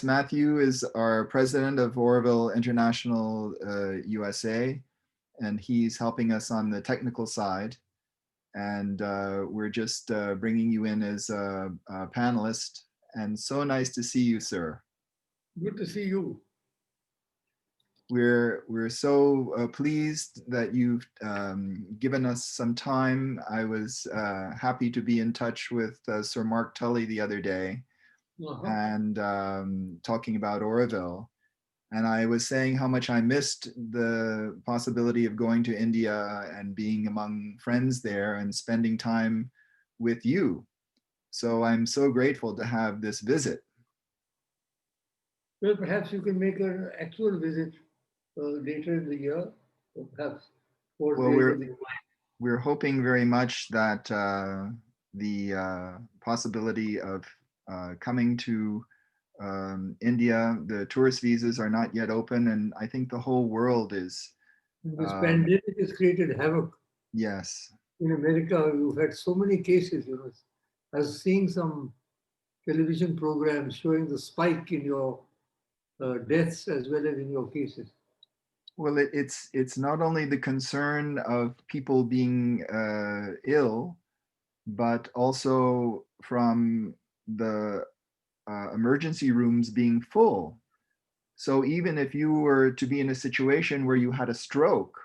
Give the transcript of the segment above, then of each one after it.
Matthew is our president of Auroville International USA, and he's helping us on the technical side. And we're just bringing you in as a panelist. And so nice to see you, sir. Good to see you. We're so pleased that you've given us some time. I was happy to be in touch with Sir Mark Tully the other day and talking about Auroville. And I was saying how much I missed the possibility of going to India and being among friends there and spending time with you. So I'm so grateful to have this visit. Well, perhaps you can make an actual visit later in the year, or perhaps Well, we're hoping very much that the possibility of coming to India, the tourist visas are not yet open, and I think the whole world is. This pandemic has created havoc. Yes. In America, you've had so many cases. I was seeing some television programs showing the spike in your deaths as well as in your cases. Well, it's not only the concern of people being ill, but also from the emergency rooms being full. So even if you were to be in a situation where you had a stroke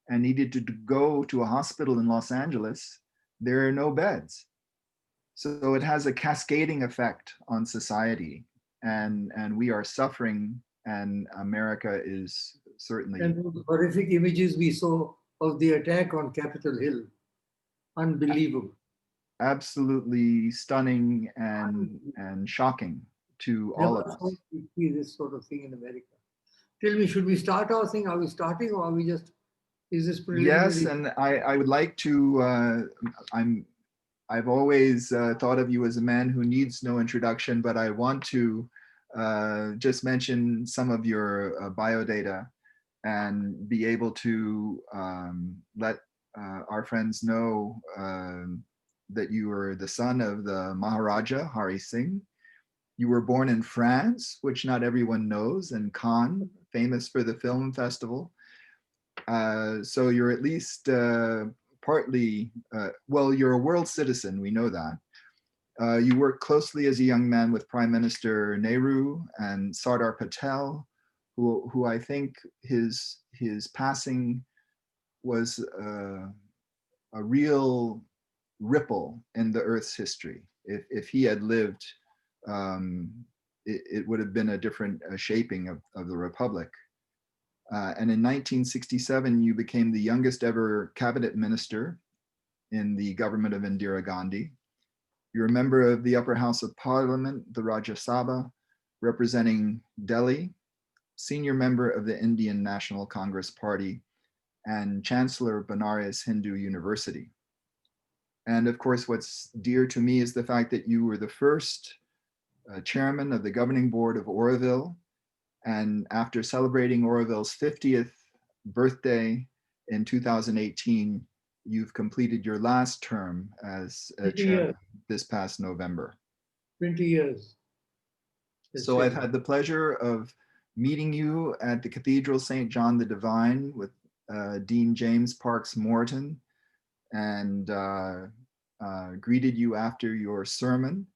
and needed to go to a hospital in Los Angeles, there are no beds. So it has a cascading effect on society, and we are suffering, and America is certainly. And those horrific images we saw of the attack on Capitol Hill, unbelievable. Absolutely stunning and shocking to all of us. We see this sort of thing in America. Tell me, should we start our thing? Are we starting, or are we just? Is this preliminary? Yes, and I would like to. I've always thought of you as a man who needs no introduction, but I want to just mention some of your biodata and be able to let our friends know that you were the son of the Maharaja Hari Singh. You were born in France, which not everyone knows, and Cannes, famous for the film festival. So you're at least partly, well, you're a world citizen, we know that. You worked closely as a young man with Prime Minister Nehru and Sardar Patel, who I think his passing was a real ripple in the Earth's history. If he had lived, it would have been a different shaping of the Republic. And in 1967, you became the youngest ever cabinet minister in the government of Indira Gandhi. You're a member of the upper house of parliament, the Rajya Sabha, representing Delhi, senior member of the Indian National Congress Party, and chancellor of Banaras Hindu University. And of course, what's dear to me is the fact that you were the first chairman of the governing board of Auroville. And after celebrating Auroville's 50th birthday in 2018, you've completed your last term as chairman this past November. 20 years. So I've had the pleasure of meeting you at the Cathedral St. John the Divine with Dean James Parks Morton, and greeted you after your sermon.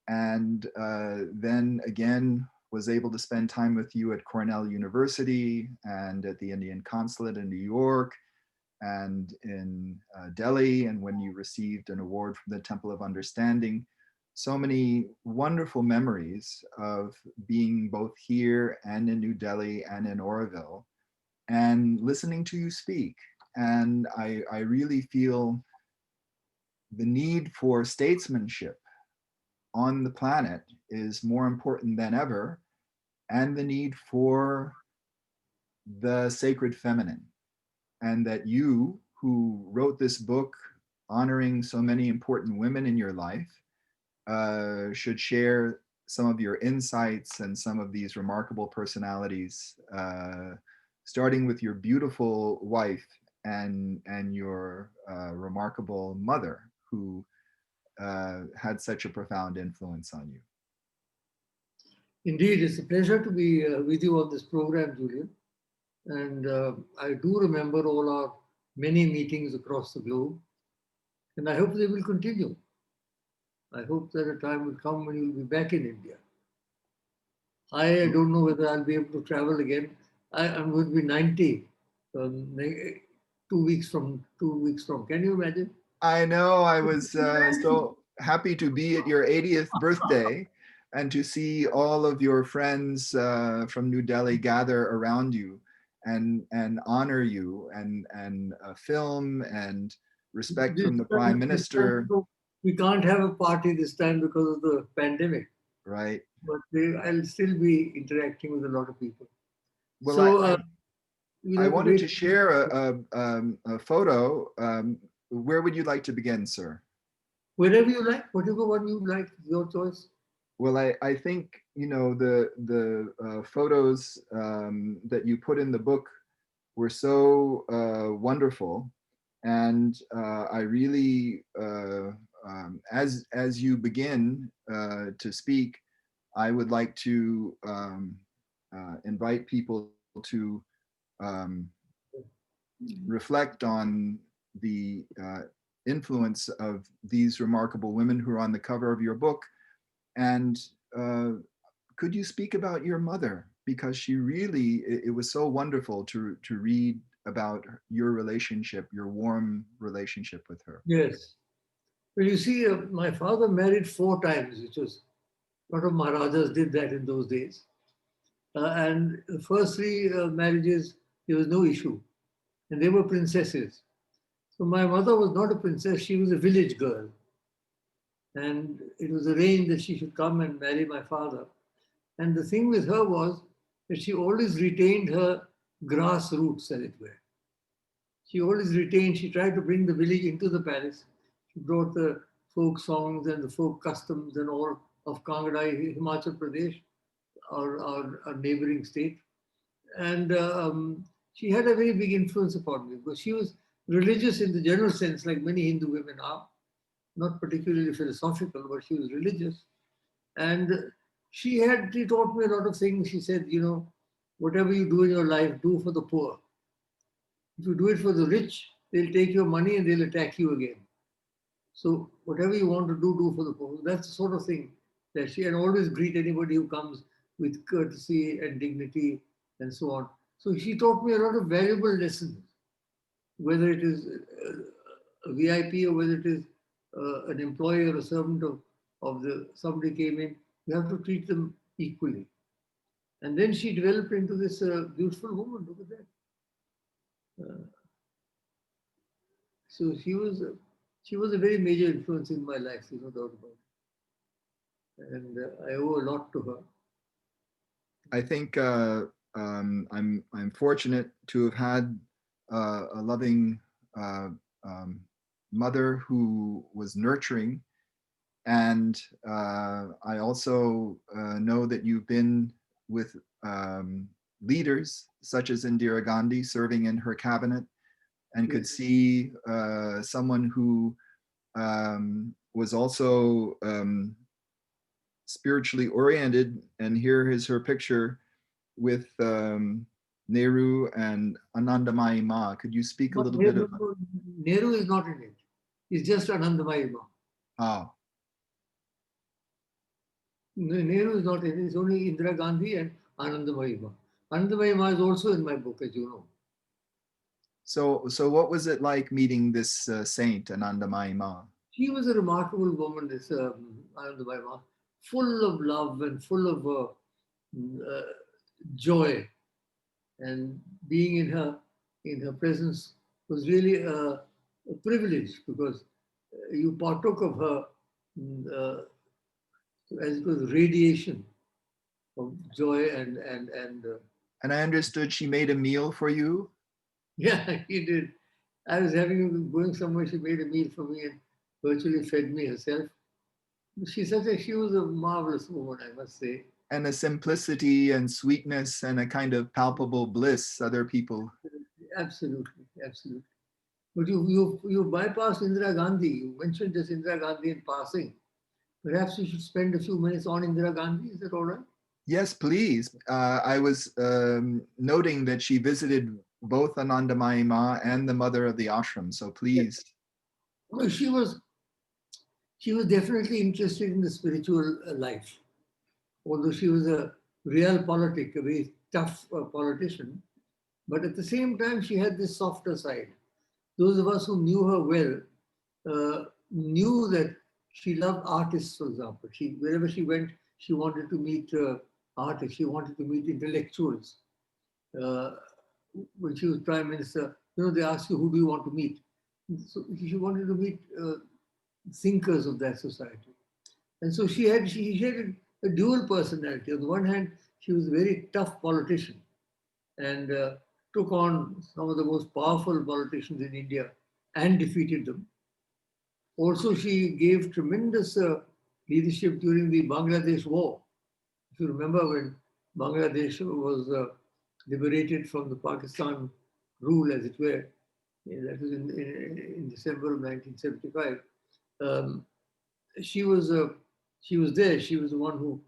And then again, was able to spend time with you at Cornell University and at the Indian Consulate in New York and in Delhi, and when you received an award from the Temple of Understanding. So many wonderful memories of being both here and in New Delhi and in Auroville and listening to you speak. And I really feel the need for statesmanship on the planet is more important than ever, and the need for the sacred feminine. And that you, who wrote this book honoring so many important women in your life, should share some of your insights and some of these remarkable personalities, starting with your beautiful wife and your remarkable mother, who had such a profound influence on you. Indeed, it's a pleasure to be with you on this program, Julian. And I do remember all our many meetings across the globe, and I hope they will continue. I hope that a time will come when you'll be back in India. I don't know whether I'll be able to travel again. I'm going to be 90 2 weeks from 2 weeks from. Can you imagine? I know. I was so happy to be at your 80th birthday and to see all of your friends from New Delhi gather around you and honor you and film and respect from the Prime Minister. We can't have a party this time because of the pandemic. Right. But I'll still be interacting with a lot of people. Well, So I wanted to share a photo. Where would you like to begin, sir? Wherever you like, whatever one you like, your choice. Well, I think, you know, the photos that you put in the book were so wonderful. And I really, as you begin to speak, I would like to invite people to reflect on the influence of these remarkable women who are on the cover of your book. And could you speak about your mother? Because she really, it was so wonderful to read about your relationship, your warm relationship with her. Yes. Well, you see, my father married 4 times, which was a lot of maharajas did that in those days. And the first 3 marriages, there was no issue. And they were princesses. So my mother was not a princess, she was a village girl. And it was arranged that she should come and marry my father. And the thing with her was that she always retained her grassroots, as it were. She always retained, she tried to bring the village into the palace. She brought the folk songs and the folk customs and all of Kangadai, Himachal Pradesh, our neighboring state. And she had a very big influence upon me because she was religious in the general sense, like many Hindu women are, not particularly philosophical, but she was religious. And she taught me a lot of things. She said, you know, whatever you do in your life, do for the poor. If you do it for the rich, they'll take your money and they'll attack you again. So whatever you want to do, do for the poor. That's the sort of thing that and always greet anybody who comes with courtesy and dignity and so on. So she taught me a lot of valuable lessons, whether it is a VIP or whether it is an employee or a servant of somebody came in, you have to treat them equally. And then she developed into this beautiful woman. Look at that. So she was a very major influence in my life, no doubt about it. And I owe a lot to her. I think I'm fortunate to have had a loving mother who was nurturing, and I also know that you've been with leaders such as Indira Gandhi, serving in her cabinet, and could see someone who was also spiritually oriented. And here is her picture with Nehru and Anandamayi Ma. Could you speak a little bit about Nehru is not in it. It's just Anandamayi Ma. Oh. Nehru is not in it. It's only Indira Gandhi and Anandamayi Ma. Anandamayi Ma is also in my book, as you know. So what was it like meeting this saint, Anandamayi Ma? She was a remarkable woman, this Anandamayi Ma, full of love and full of joy. And being in her presence was really a privilege because you partook of her, as it was, radiation of joy and. And I understood she made a meal for you. Yeah, he did. I was going somewhere. She made a meal for me and virtually fed me herself. She was a marvelous woman, I must say. And a simplicity and sweetness and a kind of palpable bliss other people. Absolutely, absolutely. But you bypassed Indira Gandhi. You mentioned just Indira Gandhi in passing. Perhaps we should spend a few minutes on Indira Gandhi. Is that all right? Yes, please. I was noting that she visited both Anandamayi Ma and the mother of the ashram. So Yes. please. Well, she was definitely interested in the spiritual life, although she was a real politic, a very tough politician. But at the same time, she had this softer side. Those of us who knew her well knew that she loved artists, for example. Wherever she went, she wanted to meet artists. She wanted to meet intellectuals. Uh, when she was prime minister, they asked you, who do you want to meet? So she wanted to meet thinkers of that society. And so she had a dual personality. On the one hand, she was a very tough politician and took on some of the most powerful politicians in India and defeated them. Also, she gave tremendous leadership during the Bangladesh War. If you remember when Bangladesh was liberated from the Pakistan rule, as it were, that was in December of 1975. Um, she was there. She was the one who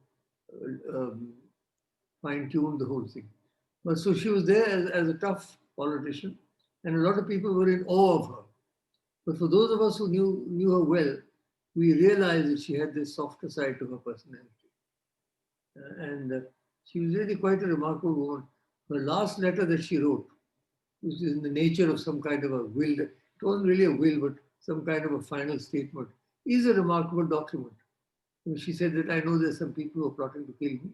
fine-tuned the whole thing. But so she was there as a tough politician, and a lot of people were in awe of her. But for those of us who knew her well, we realized that she had this softer side to her personality. And she was really quite a remarkable woman. Her last letter that she wrote, which is in the nature of some kind of a will, it wasn't really a will, but some kind of a final statement, is a remarkable document. She said that I know there's some people who are plotting to kill me.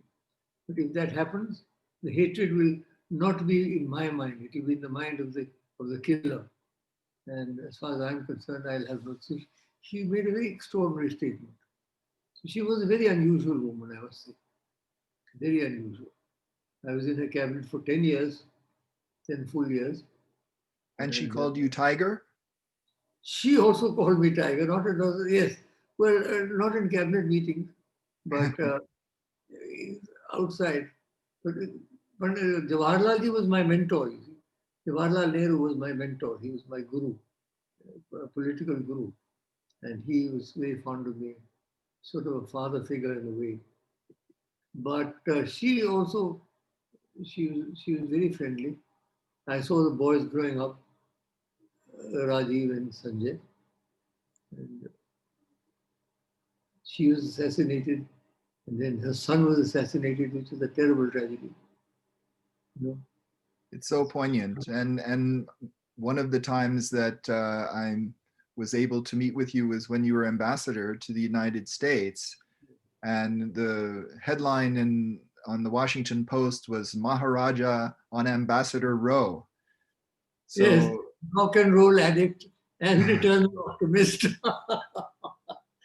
But if that happens, the hatred will not be in my mind, it will be in the mind of the killer. And as far as I'm concerned, I'll have no. So she made a very extraordinary statement. So she was a very unusual woman, I must say. Very unusual. I was in her cabinet for 10 years, 10 full years. And she called you Tiger? She also called me Tiger, yes, well, not in cabinet meetings, but outside. But Jawaharlal ji was my mentor. You see. Jawaharlal Nehru was my mentor. He was my guru, a political guru. And he was very fond of me, sort of a father figure in a way. But she also, she was very friendly. I saw the boys growing up, Rajiv and Sanjay. And she was assassinated, and then her son was assassinated, which was a terrible tragedy. You know? It's so poignant. And one of the times that I was able to meet with you was when you were ambassador to the United States. And the headline on the Washington Post was Maharaja on Ambassador Row. So, yes, rock and roll addict and eternal optimist.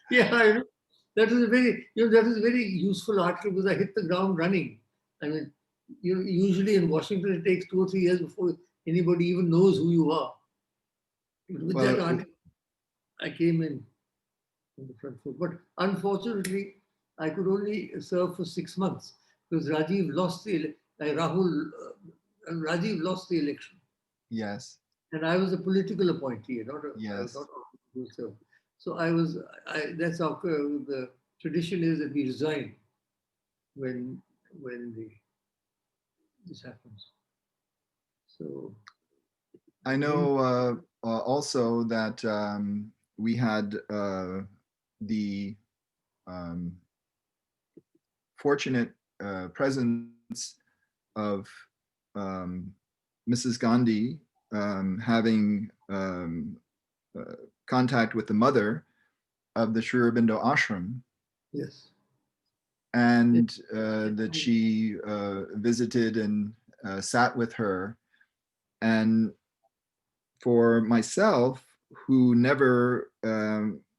Yeah, that was a very useful article because I hit the ground running. I mean, usually in Washington it takes 2 or 3 years before anybody even knows who you are. With that well, article, I came in on the front foot. But unfortunately, I could only serve for 6 months because Rajiv lost Rajiv lost the election. yes, And I was a political appointee, I was yes. not a serve. So that's how the tradition is that we resign when this happens. So I know also that we had the um, fortunate presence of um, Mrs. Gandhi having contact with the mother of the Sri Aurobindo ashram, yes, and that she visited and sat with her. And for myself, who never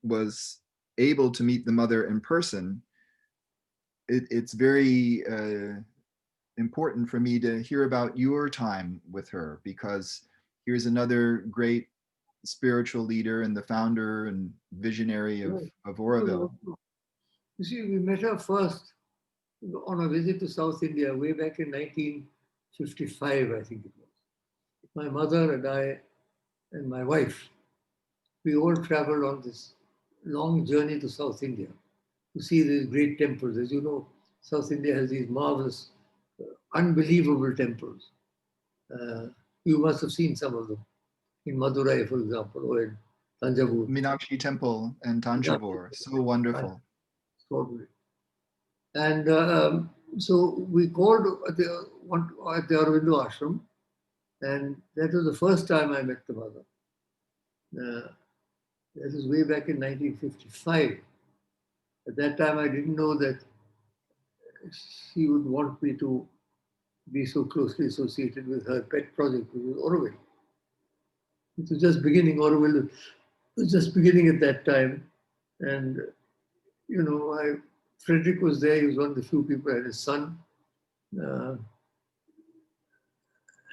was able to meet the mother in person, it's very important for me to hear about your time with her, because here's another great spiritual leader and the founder and visionary of Auroville. you see, we met her first on a visit to South India way back in 1955, I think it was. My mother and I and my wife, we all traveled on this long journey to South India to see these great temples. As you know, South India has these marvelous, unbelievable temples. You must have seen some of them in Madurai, for example, or in Tanjavur. Meenakshi Temple and Tanjavur, so wonderful. Extraordinary. And so we called at the Aurobindo ashram, and that was the first time I met the mother. That was way back in 1955. At that time, I didn't know that she would want me to be so closely associated with her pet project, which was Auroville. It was just beginning. Auroville was just beginning at that time. And, you know, Frederick was there. He was one of the few people, and his son.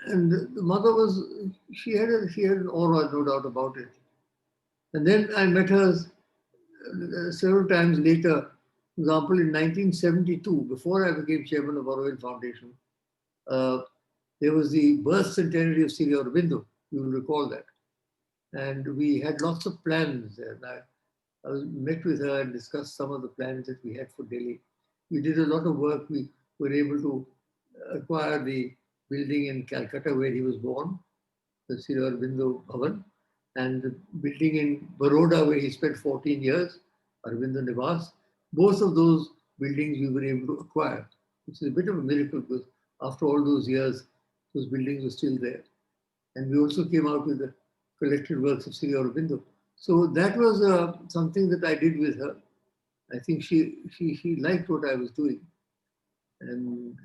And the mother was, she had an aura, no doubt about it. And then I met her several times later. For example, in 1972, before I became chairman of Auroville Foundation, there was the birth centenary of Sri Aurobindo. You will recall that. And we had lots of plans. And I met with her and discussed some of the plans that we had for Delhi. We did a lot of work. We were able to acquire the building in Calcutta where he was born, the Sri Aurobindo Bhavan, and the building in Baroda where he spent 14 years, Aurobindo Nivas. Both of those buildings we were able to acquire, which is a bit of a miracle because after all those years, those buildings were still there. And we also came out with the collected works of Sri Aurobindo. So that was something that I did with her. I think she liked what I was doing. And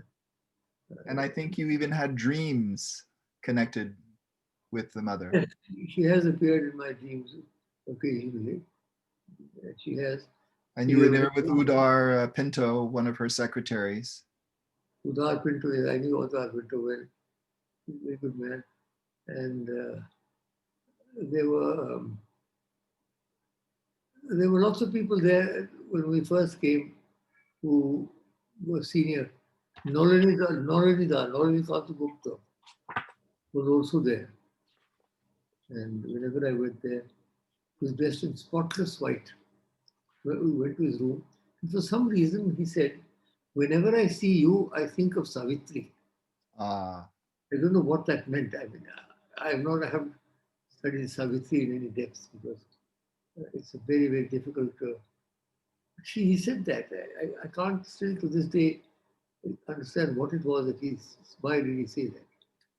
I think you even had dreams connected with the mother. Yes, she has appeared in my dreams occasionally. She has. And you were there with Udar Pinto, one of her secretaries. Udar Pinto, I knew Udar Pinto well. He's a very good man. And there were lots of people there when we first came who were senior. Nalini Gupta was also there. And whenever I went there, he was dressed in spotless white. We went to his room. And for some reason, he said, whenever I see you, I think of Savitri. I don't know what that meant. I mean, I haven't studied Savitri in any depth because it's a very, very difficult. He said that. I can't still to this day understand what it was that why did he say that?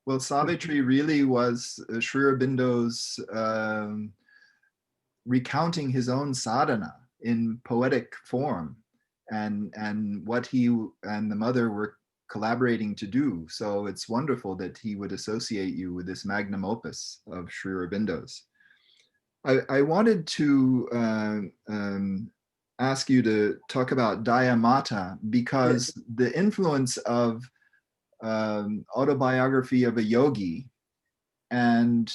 Well, Savitri really was Sri Aurobindo's recounting his own sadhana in poetic form, and what he and the mother were collaborating to do. So it's wonderful that he would associate you with this magnum opus of Sri Aurobindo's. I wanted to ask you to talk about Daya Mata because yes. The influence of Autobiography of a Yogi, and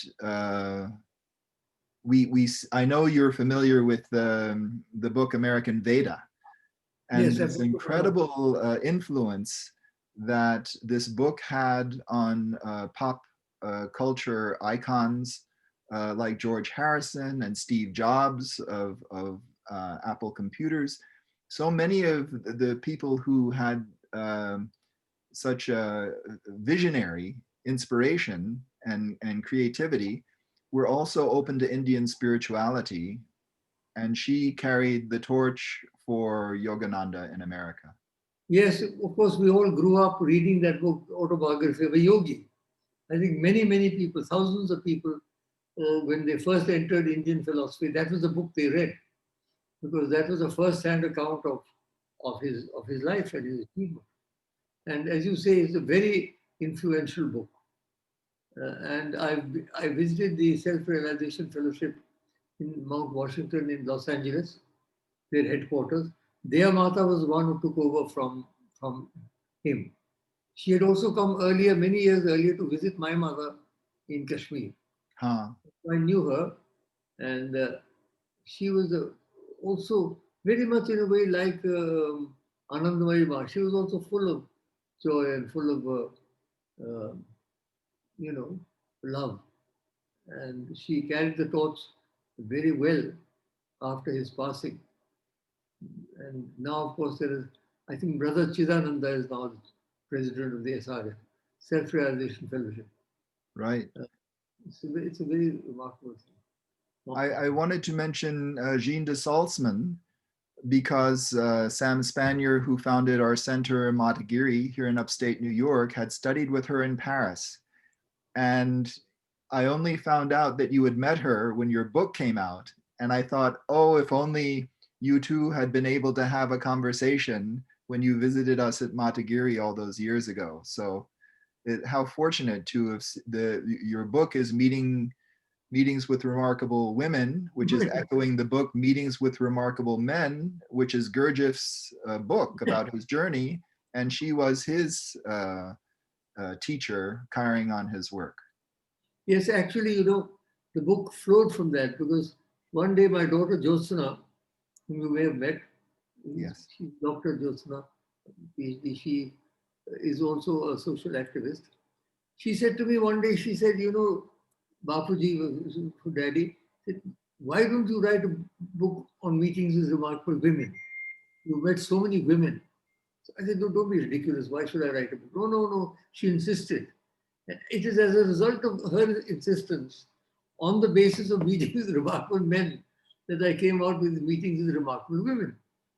I know you're familiar with the book American Veda, and yes, this incredible influence that this book had on pop culture icons like George Harrison and Steve Jobs of Apple computers. So many of the people who had such a visionary inspiration and creativity were also open to Indian spirituality, and she carried the torch for Yogananda in America. Yes, of course, we all grew up reading that book, Autobiography of a Yogi. I think many people, thousands of people, when they first entered Indian philosophy, that was the book they read, because that was a first-hand account of his life and his achievement. And as you say, it's a very influential book. And I visited the Self-Realization Fellowship in Mount Washington in Los Angeles, their headquarters. Daya Mata was one who took over from him. She had also come earlier, many years earlier, to visit my mother in Kashmir. Huh. I knew her, and she was also very much in a way like Anandamayi Ma. She was also full of joy and full of, love. And she carried the torch very well after his passing. And now, of course, I think Brother Chidananda is now the president of the SRF, Self-Realization Fellowship. Right. It's a very remarkable thing. I wanted to mention Jean de Salzman because Sam Spanier, who founded our center Matagiri here in upstate New York, had studied with her in Paris. And I only found out that you had met her when your book came out. And I thought, oh, if only you two had been able to have a conversation when you visited us at Matagiri all those years ago. So how fortunate to have your book is Meetings with Remarkable Women, which is echoing the book Meetings with Remarkable Men, which is Gurdjieff's book about his journey. And she was his teacher carrying on his work. Yes, actually, the book flowed from that because one day my daughter Jyotsna, whom you may have met, yes, she's Dr. Jyotsna, PhD, she is also a social activist. She said to me one day, she said, Bapuji, Daddy, said, why don't you write a book on meetings with remarkable women? You met so many women. So I said, no, don't be ridiculous. Why should I write a book? No, no, no. She insisted. It is as a result of her insistence on the basis of meetings with remarkable men that I came out with meetings with remarkable women.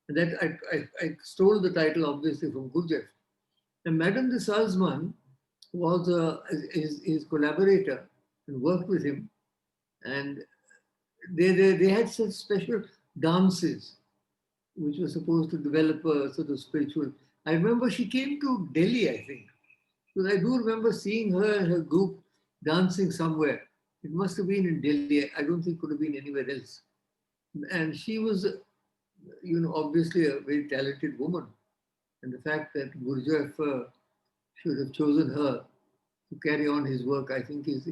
And that I stole the title, obviously, from Gurdjieff. And Madame de Salzman was his collaborator and worked with him. And they had such special dances which were supposed to develop a sort of spiritual. I remember she came to Delhi, I think. Because I do remember seeing her and her group dancing somewhere. It must have been in Delhi. I don't think it could have been anywhere else. And she was, obviously a very talented woman. And the fact that Gurdjieff should have chosen her to carry on his work, I think is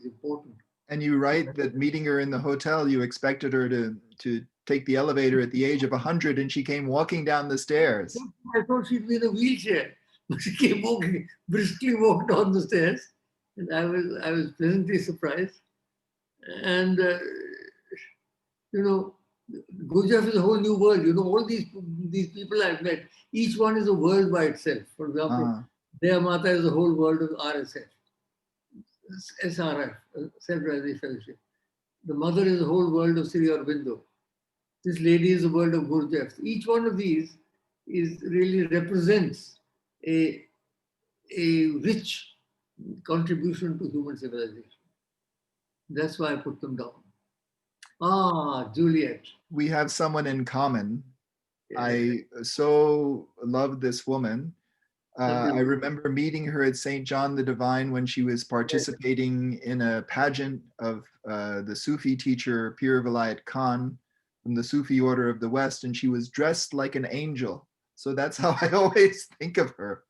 important. And you write that meeting her in the hotel, you expected her to take the elevator at the age of 100 and she came walking down the stairs. I thought she'd be in a wheelchair, but she came briskly walked down the stairs. And I was pleasantly surprised. And, Gurdjieff is a whole new world. All these people I've met, each one is a world by itself. For example, Dea Mata is a whole world of RSF. SRF, Self-Realization Fellowship. The mother is a whole world of Sri Aurobindo. This lady is a world of Gurdjieff. Each one of these really represents a rich contribution to human civilization. That's why I put them down. Juliet. We have someone in common. Yeah. I so love this woman. I remember meeting her at St. John the Divine when she was participating in a pageant of the Sufi teacher Pir Vilayat Khan from the Sufi Order of the West, and she was dressed like an angel. So that's how I always think of her.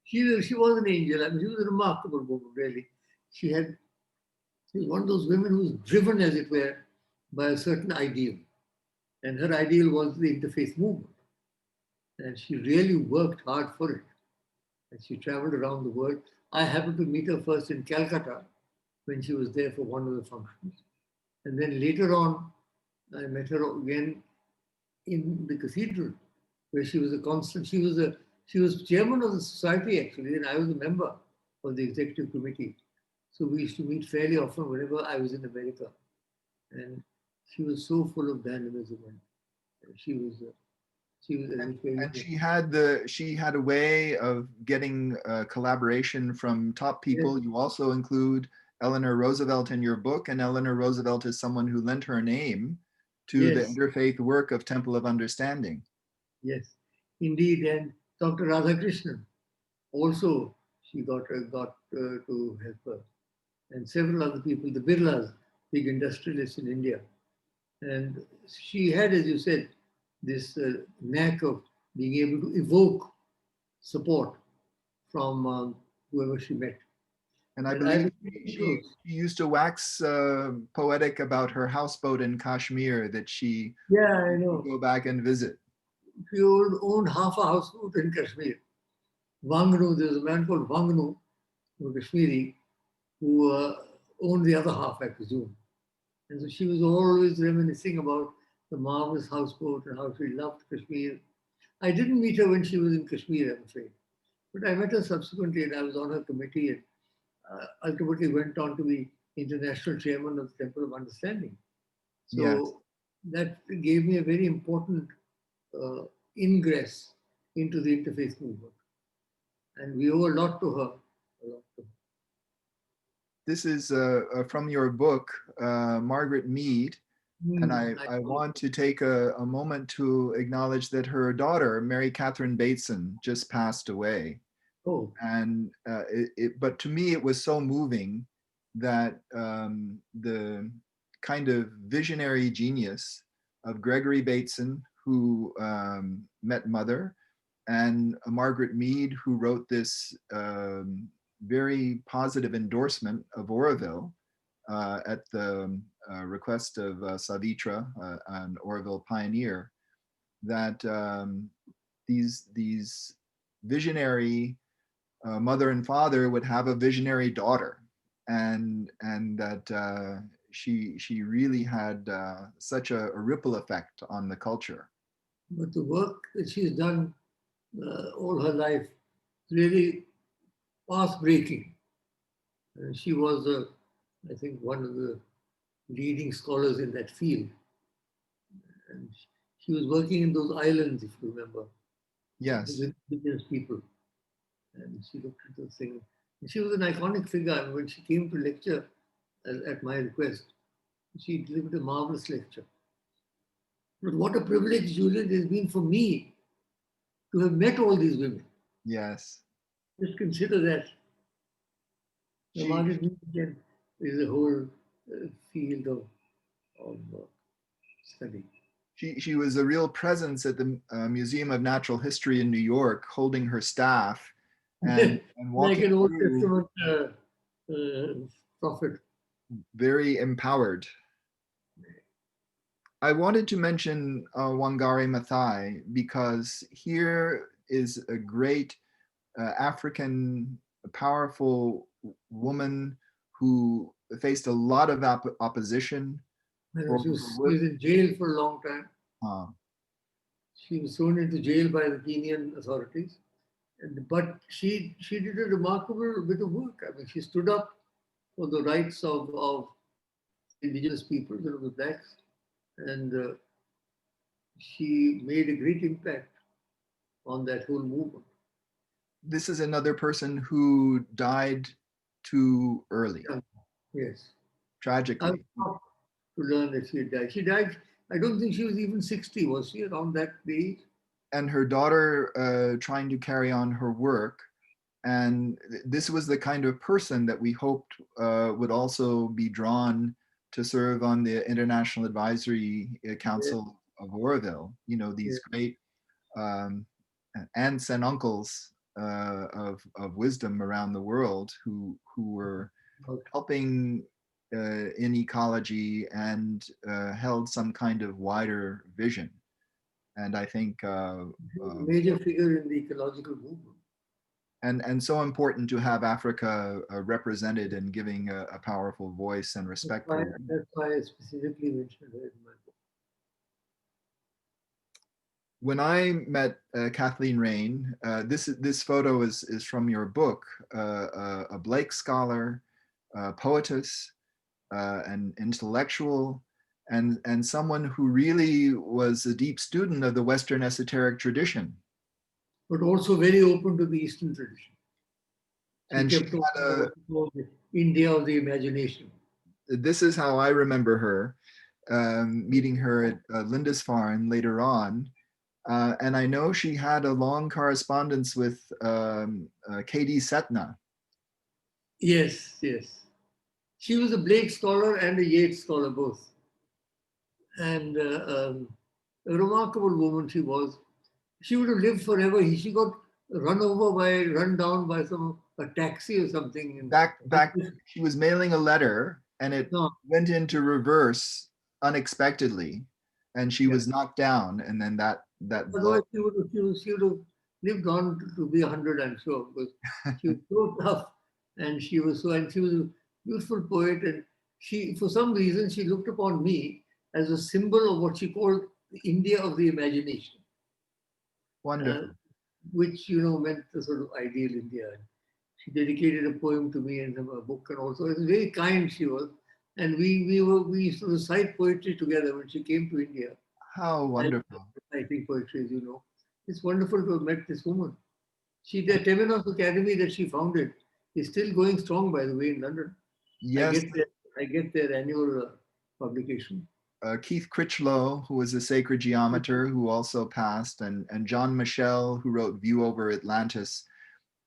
She was an angel. I mean, she was a remarkable woman, really. She was one of those women who was driven, as it were, by a certain ideal. And her ideal was the interfaith movement. And she really worked hard for it. And she traveled around the world. I happened to meet her first in Calcutta when she was there for one of the functions. And then later on, I met her again in the cathedral, where she was a constant. She was chairman of the society, actually, and I was a member of the executive committee. So we used to meet fairly often whenever I was in America. And she was so full of dynamism. And she was and she had a way of getting collaboration from top people. Yes. You also include Eleanor Roosevelt in your book, and Eleanor Roosevelt is someone who lent her name to the interfaith work of Temple of Understanding. Yes, indeed. And Dr. Radhakrishnan also, she got to help her, and several other people, the Birlas, big industrialists in India. And she had, as you said, this knack of being able to evoke support from whoever she met. And I believe she used to wax poetic about her houseboat in Kashmir that she would go back and visit. She owned half a houseboat in Kashmir. Wangnu, there's a man called Wangnu, a Kashmiri, who owned the other half, I presume. And so she was always reminiscing about the marvelous houseboat and how she loved Kashmir. I didn't meet her when she was in Kashmir, I'm afraid. But I met her subsequently, and I was on her committee, and ultimately went on to be international chairman of the Temple of Understanding. Yes. So that gave me a very important uh, ingress into the interfaith movement. And we owe a lot to her. A lot to her. This is from your book, Margaret Mead. And I Know. want to take a moment to acknowledge that her daughter, Mary Catherine Bateson, just passed away. Oh, And but to me, it was so moving that the kind of visionary genius of Gregory Bateson, who met Mother, and Margaret Mead, who wrote this very positive endorsement of Auroville at the request of Savitra, an Auroville pioneer, that these visionary mother and father would have a visionary daughter, and that she really had such a ripple effect on the culture. but the work that she's done all her life really path breaking. She was, I think, one of the leading scholars in that field. And she was working in those islands, if you remember, Yes, with indigenous people. And she looked at the thing. And she was an iconic figure. And when she came to lecture at my request, she delivered a marvelous lecture. But what a privilege, Julian, it has been for me to have met all these women. yes. Just consider that. The She Margaret Mead is a whole field of study. she was a real presence at the Museum of Natural History in New York, holding her staff and Like walking an Old through, Testament prophet. very empowered. I wanted to mention Wangari Mathai because here is a great African, powerful woman who faced a lot of opposition for She her was work. in jail for a long time. Uh, She was thrown into jail by the Kenyan authorities. But she did a remarkable bit of work. I mean, she stood up for the rights of indigenous people, the blacks, and she made a great impact on that whole movement. this is another person who died too early, Yeah. Yes. I was tragically. shocked to learn that she had died. She died, I don't think she was even 60, was she, around that age? And her daughter trying to carry on her work. And this was the kind of person that we hoped would also be drawn to serve on the International Advisory Yeah, Council of Auroville. You know, yeah. these great um, aunts and uncles of wisdom around the world who were helping in ecology and held some kind of wider vision. And I think She was a major figure in the ecological movement. and so important to have Africa represented and giving a powerful voice and respect for women. That's why I specifically mentioned her in my book. When I met Kathleen Rain, this photo is from your book, a Blake scholar, poetess, an intellectual, and someone who really was a deep student of the Western esoteric tradition. But also very open to the Eastern tradition. She And she kept talking about the India of the imagination. this is how I remember her, meeting her at Lindisfarne later on. And I know she had a long correspondence with K.D. Setna. Yes, yes. She was a Blake scholar and a Yeats scholar both. And a remarkable woman she was. She would have lived forever. She got run down by a taxi or something. Back, she was mailing a letter and it No, went into reverse unexpectedly, and she yeah. was knocked down, and then that blow. Otherwise, she would have lived on to be 100, I'm sure, because she was so tough, and she was a beautiful poet, and she, for some reason, she looked upon me as a symbol of what she called the India of the imagination. uh, Wonderful. which meant the sort of ideal India. She dedicated a poem to me and a book, and also it was very kind she was. And we used to recite poetry together when she came to India. How And wonderful. reciting poetry, as you know. It's wonderful to have met this woman. The Temenos Academy that she founded is still going strong, by the way, in London. I Yes, get their, I get their annual publication. Keith Critchlow, who was a sacred geometer who also passed, and John Michel, who wrote View Over Atlantis,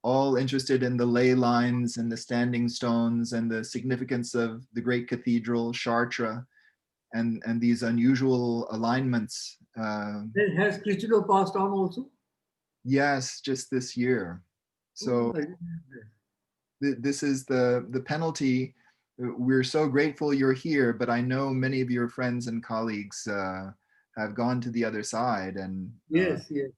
all interested in the ley lines and the standing stones and the significance of the great cathedral, Chartres, and these unusual alignments. Then has Crichelo passed on also? Yes, just this year. Oh, So this is the penalty. We're so grateful you're here, but I know many of your friends and colleagues have gone to the other side, and yes, yes.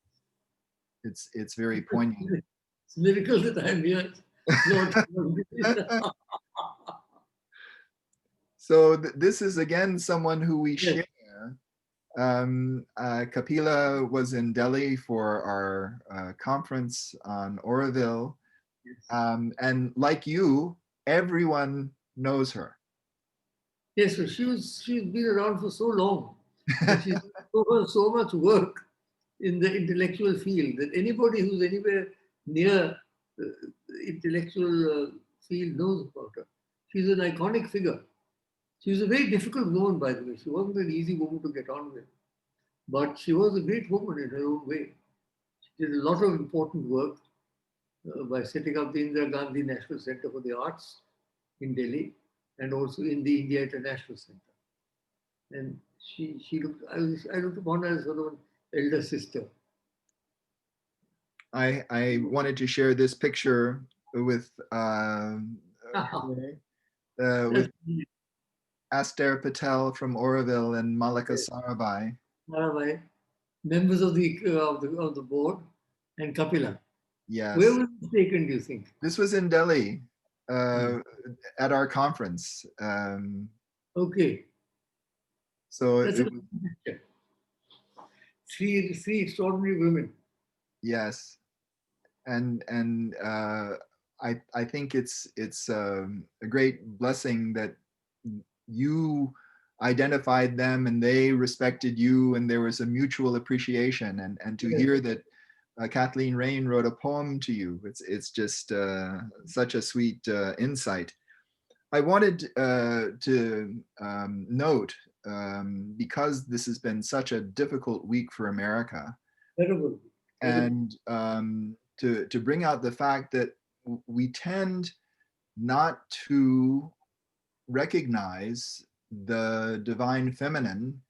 it's very poignant. It's a miracle that I'm here. Lord. So this is again someone who we Yes, share. Kapila was in Delhi for our conference on Auroville, yes. and like you, everyone knows her. Yes, so she's been around for so long, and she's done so much work in the intellectual field that anybody who's anywhere near the intellectual field knows about her. She's an iconic figure. She was a very difficult woman, by the way. She wasn't an easy woman to get on with, but she was a great woman in her own way. She did a lot of important work by setting up the Indira Gandhi National Center for the Arts in Delhi and also in the India International Center. And she looked, I looked upon her as sort of an elder sister. I wanted to share this picture with with Sardar Patel from Auroville and Malika Sarabhai. Marabai, members of the board, and Kapila. Where Yes, was it taken, do you think? this was in Delhi Hmm. at our conference. Okay, So that's a it was, picture. Three extraordinary women. yes, and I think it's a great blessing that you identified them and they respected you, and there was a mutual appreciation, and to Yes. hear that Kathleen Rain wrote a poem to you, it's just such a sweet insight. I wanted to note, because this has been such a difficult week for America, Terrible. Terrible. and to bring out the fact that we tend not to recognize the divine feminine.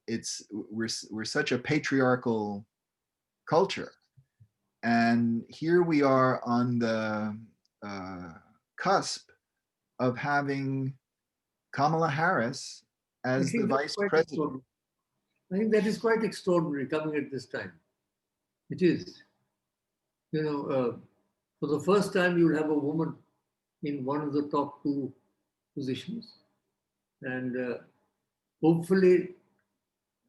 It's we're such a patriarchal culture, and here we are on the cusp of having Kamala Harris I as the think that's vice quite president. extraordinary. I think that is quite extraordinary coming at this time. It is. For the first time, you'll have a woman in one of the top two positions. And hopefully,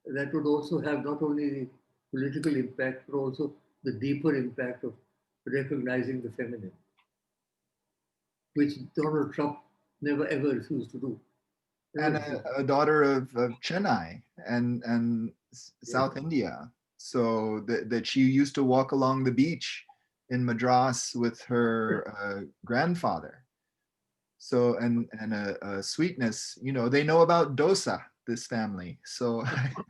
that would also have not only the political impact, but also the deeper impact of recognizing the feminine, which Donald Trump never ever refused to do. Never And refused. a daughter of Chennai and Yes. South India. So that she used to walk along the beach in Madras with her grandfather. So and a sweetness, they know about dosa, this family. So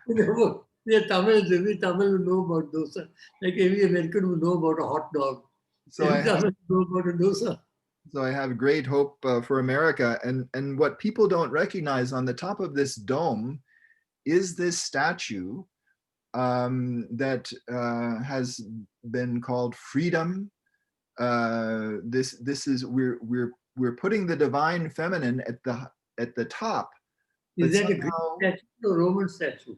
We are Tamils, every Tamil will know about dosa. Like every American will know about a hot dog. so I Every have Tamil will know about a dosa. so I have great hope for America, and what people don't recognize, on the top of this dome is this statue that has been called freedom. This is we're putting the divine feminine at the top, Is but that a Greek somehow statue or Roman statue?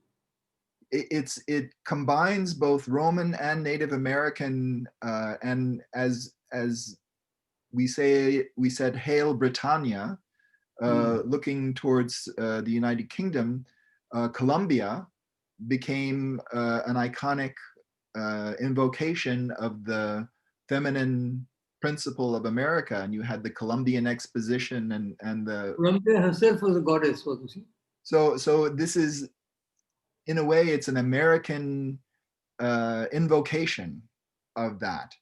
it combines both Roman and Native American, and as we said, Hail Britannia, looking towards the United Kingdom. Colombia became an iconic invocation of the feminine principle of America, and you had the Columbian Exposition and the Columbia herself was a goddess, wasn't she? so this is, in a way, it's an American invocation of that.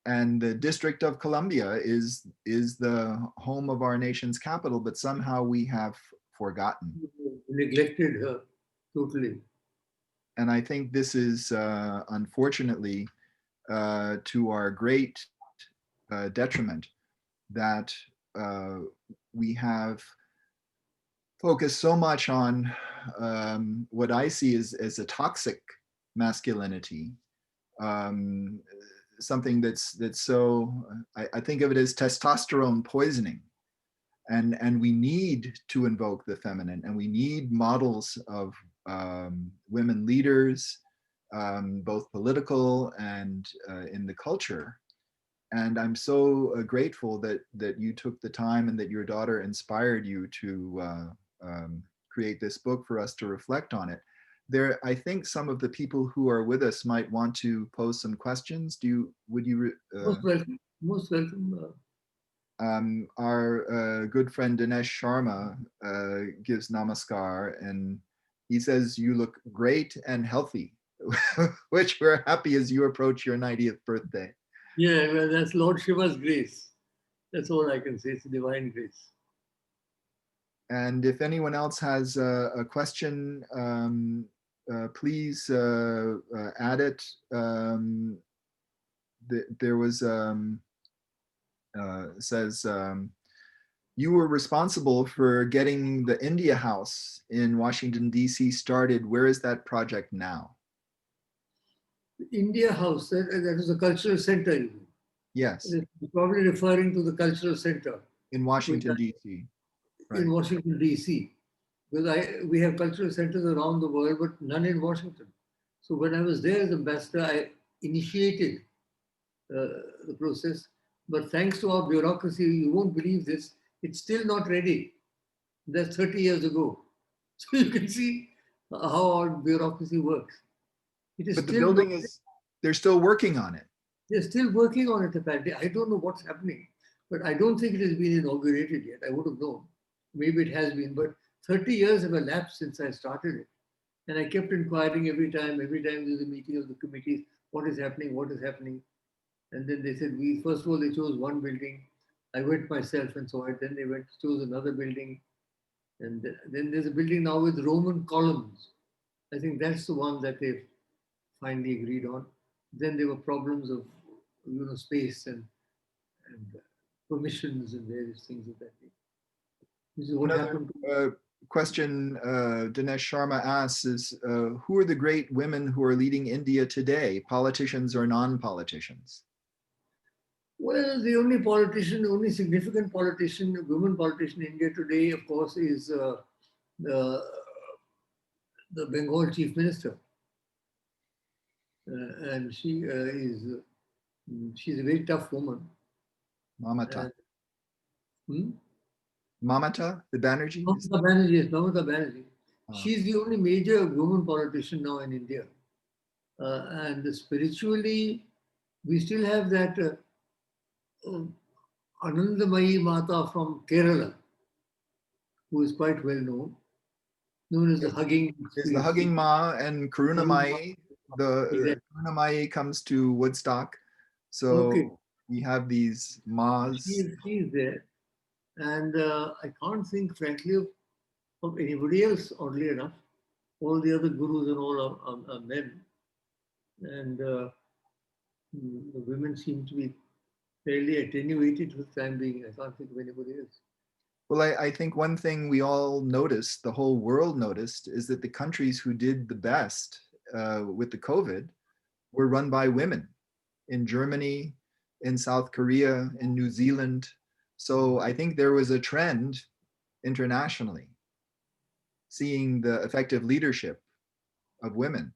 And the District of Columbia is the home of our nation's capital, but somehow we have forgotten. Neglected her totally. And I think this is unfortunately to our great detriment that we have focused so much on what I see as a toxic masculinity, something that's so, I think of it as testosterone poisoning. And we need to invoke the feminine, and we need models of women leaders, both political and in the culture. And I'm so grateful that you took the time and that your daughter inspired you to create this book for us to reflect on it. I think some of the people who are with us might want to pose some questions. Would you? Most welcome. Most welcome. Our good friend Dinesh Sharma gives namaskar, and he says you look great and healthy, which we're happy as you approach your 90th birthday. Yeah, well, that's Lord Shiva's grace. That's all I can say. It's a divine grace. And if anyone else has a question, please add it. There was says you were responsible for getting the India House in Washington, D.C. started. Where is that project now? The India House, that is a cultural center. You mean? Yes. You're probably referring to the cultural center. In Washington, D.C. Right. In Washington, D.C. Because we have cultural centers around the world, but none in Washington. So when I was there as ambassador, I initiated the process. But thanks to our bureaucracy, you won't believe this, it's still not ready. That's 30 years ago. So you can see how our bureaucracy works. It is. But the building is, they're still working on it. They're still working on it, apparently. I don't know what's happening, but I don't think it has been inaugurated yet. I would have known. Maybe it has been, but 30 years have elapsed since I started it. And I kept inquiring every time there's a meeting of the committees, what is happening, what is happening. And then they said, first of all, they chose one building. I went myself and saw it. Then they chose another building. And then there's a building now with Roman columns. I think that's the one that they've finally agreed on. Then there were problems of, space and permissions and various things of that nature. This is what happened. Question Dinesh Sharma asks is, who are the great women who are leading India today, politicians or non-politicians? Well, the only significant woman politician in India today, of course, is the Bengal Chief Minister. And she's a very tough woman. Mamata. Mamata, the Banerjee? Mamata Banerjee, yes, Mamata Banerjee. She's the only major woman politician now in India. And spiritually, we still have that Anandamayi Mata from Kerala, who is quite well known as the hugging. Is the hugging Ma, and Karunamayi. The Karunamayi comes to Woodstock. So we have these Ma's. She's there. And I can't think, frankly, of anybody else, oddly enough. All the other gurus and all are men. And the women seem to be fairly attenuated for the time being. I can't think of anybody else. Well, I think one thing we all noticed, the whole world noticed, is that the countries who did the best with the COVID were run by women. In Germany, in South Korea, in New Zealand. So I think there was a trend internationally, seeing the effective leadership of women.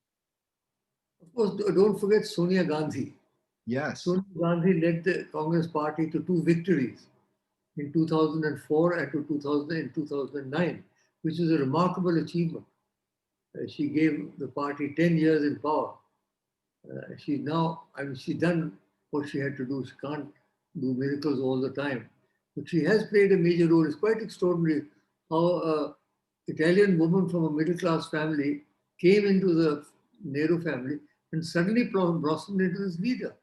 Of course, don't forget Sonia Gandhi. Yes. Sonia Gandhi led the Congress party to 2 victories in 2004 and in 2009, which is a remarkable achievement. She gave the party 10 years in power. She's now, I mean, she's done what she had to do. She can't do miracles all the time, but she has played a major role. It's quite extraordinary how an Italian woman from a middle class family came into the Nehru family and suddenly blossomed into this leader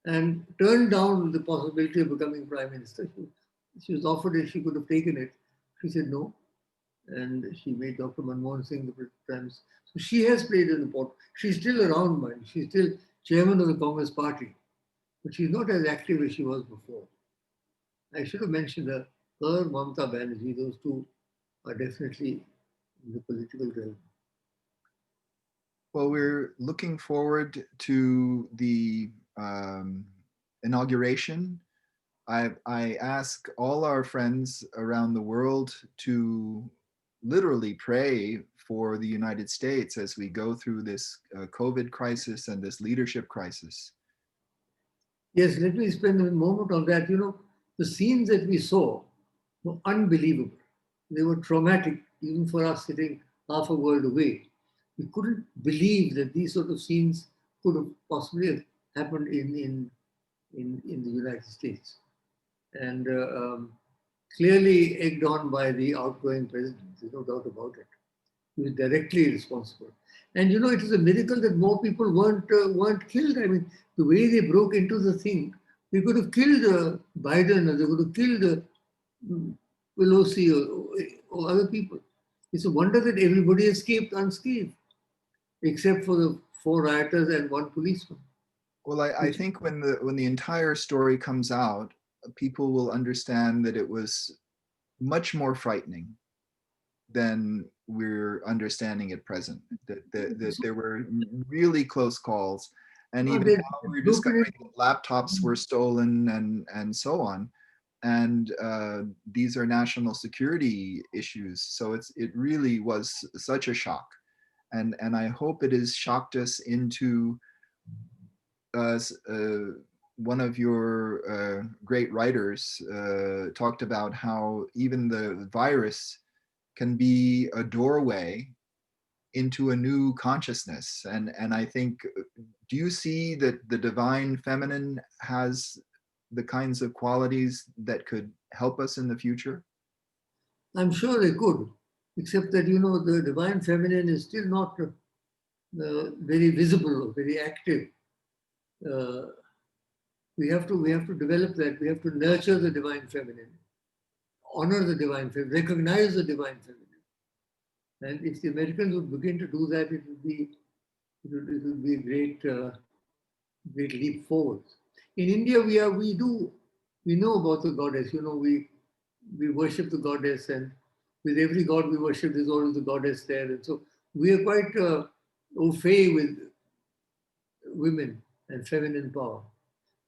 and turned down the possibility of becoming prime minister. She was offered it, she could have taken it. She said no, and she made Dr. Manmohan Singh the prime minister. So she has played an important. She's still around, mind. She's still chairman of the Congress Party, but she's not as active as she was before. I should have mentioned her, Mamata Banerjee. Those two are definitely in the political realm. Well, we're looking forward to the inauguration. I ask all our friends around the world to literally pray for the United States as we go through this COVID crisis and this leadership crisis. Yes, let me spend a moment on that. You know, the scenes that we saw were unbelievable. They were traumatic, even for us sitting half a world away. We couldn't believe that these sort of scenes could have possibly happened in the United States. And clearly egged on by the outgoing president, there's no doubt about it. He was directly responsible. And you know, it is a miracle that more people weren't killed. I mean, the way they broke into the thing, they could have killed Biden, or they could have killed Pelosi, or other people. It's a wonder that everybody escaped unscathed, except for the 4 rioters and 1 policeman. Well, I think when the entire story comes out, people will understand that it was much more frightening than we're understanding at present. That there were really close calls, and even now we're discovering that laptops were stolen and so on. And these are national security issues. So it really was such a shock. And I hope it has shocked us into one of your great writers talked about how even the virus can be a doorway into a new consciousness. And I think, do you see that the divine feminine has the kinds of qualities that could help us in the future? I'm sure they could, except that, you know, the divine feminine is still not very visible or very active. We have to develop that. We have to nurture the divine feminine, honor the divine feminine, recognize the divine feminine. And if the Americans would begin to do that, it would be a great leap forward. In India, we know about the goddess. You know, we worship the goddess, and with every god we worship, there's always the goddess there. And so we are quite au fait with women and feminine power.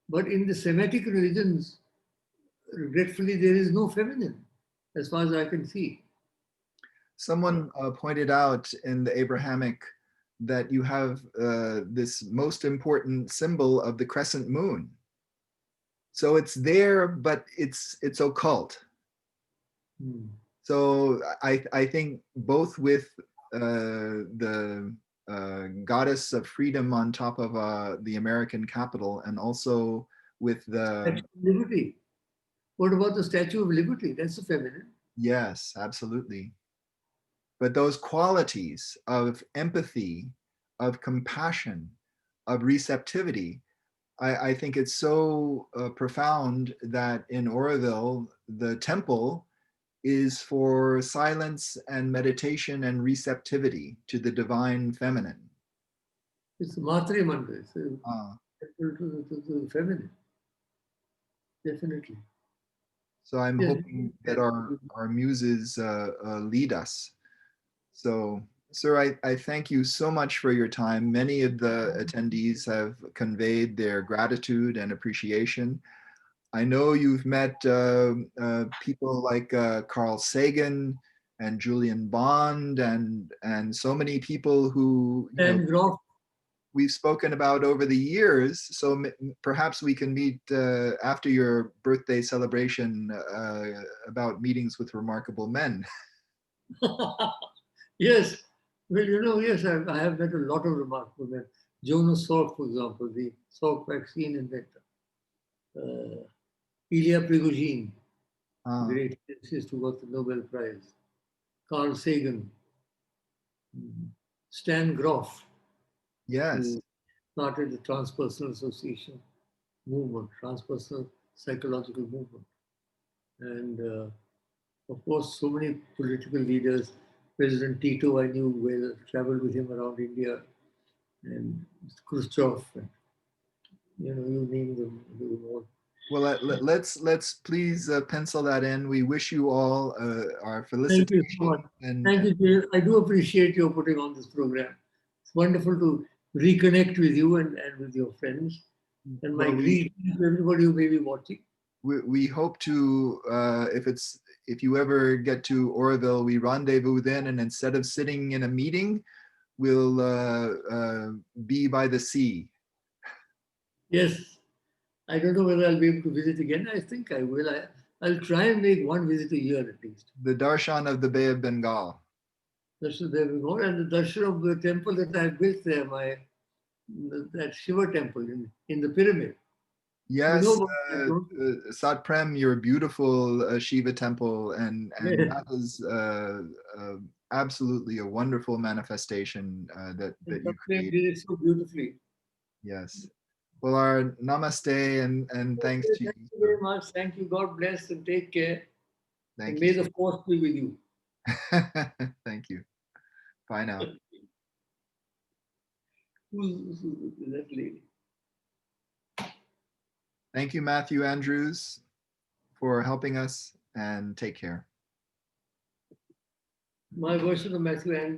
But in the Semitic religions, regretfully, there is no feminine, as far as I can see. Someone pointed out in the Abrahamic that you have this most important symbol of the crescent moon. So it's there, but it's occult. So I think both with the goddess of freedom on top of the American Capitol, and also with the Liberty. What about the Statue of Liberty? That's the feminine. Yes, absolutely. But those qualities of empathy, of compassion, of receptivity, I think it's so profound that in Auroville, the temple is for silence and meditation and receptivity to the divine feminine. It's Matre Mandal. It's to the feminine. Definitely. So I'm hoping that our muses lead us. So, sir, I thank you so much for your time. Many of the attendees have conveyed their gratitude and appreciation. I know you've met people like Carl Sagan and Julian Bond and so many people who we've spoken about over the years. So perhaps we can meet after your birthday celebration about meetings with remarkable men. Yes. Well, you know, yes, I have met a lot of remarkable men. Jonas Salk, for example, the Salk vaccine inventor. Ilya Prigozhin, great physicist who got the Nobel Prize. Carl Sagan. Stan Grof, Yes. who started the Transpersonal Association movement, transpersonal psychological movement. And of course, so many political leaders. President Tito, I knew well, traveled with him around India, and Khrushchev, and, you name them. Well, let's please pencil that in. We wish you all our Thank you so felicitation. much. And Thank you, Jay. I do appreciate your putting on this program. It's wonderful to reconnect with you and with your friends. And my greetings to everybody who may be watching. We hope to, if you ever get to Auroville, we rendezvous then, and instead of sitting in a meeting, we'll be by the sea. Yes. I don't know whether I'll be able to visit again. I think I will. I'll try and make one visit a year at least. The darshan of the Bay of Bengal. Darshan there we go. And the darshan of the temple that I built there, that Shiva temple in the pyramid. Yes, You know about that, Satprem, your beautiful Shiva temple, and that is absolutely a wonderful manifestation that you created. did it so beautifully. Yes. Well, our namaste and thanks to you. Thank you very much. Thank you. God bless and take care. Thank and you. May the force be with you. Thank you. Bye now. Who's that lady? Thank you, Matthew Andrews, for helping us, and take care. My version of Matthew Andrews.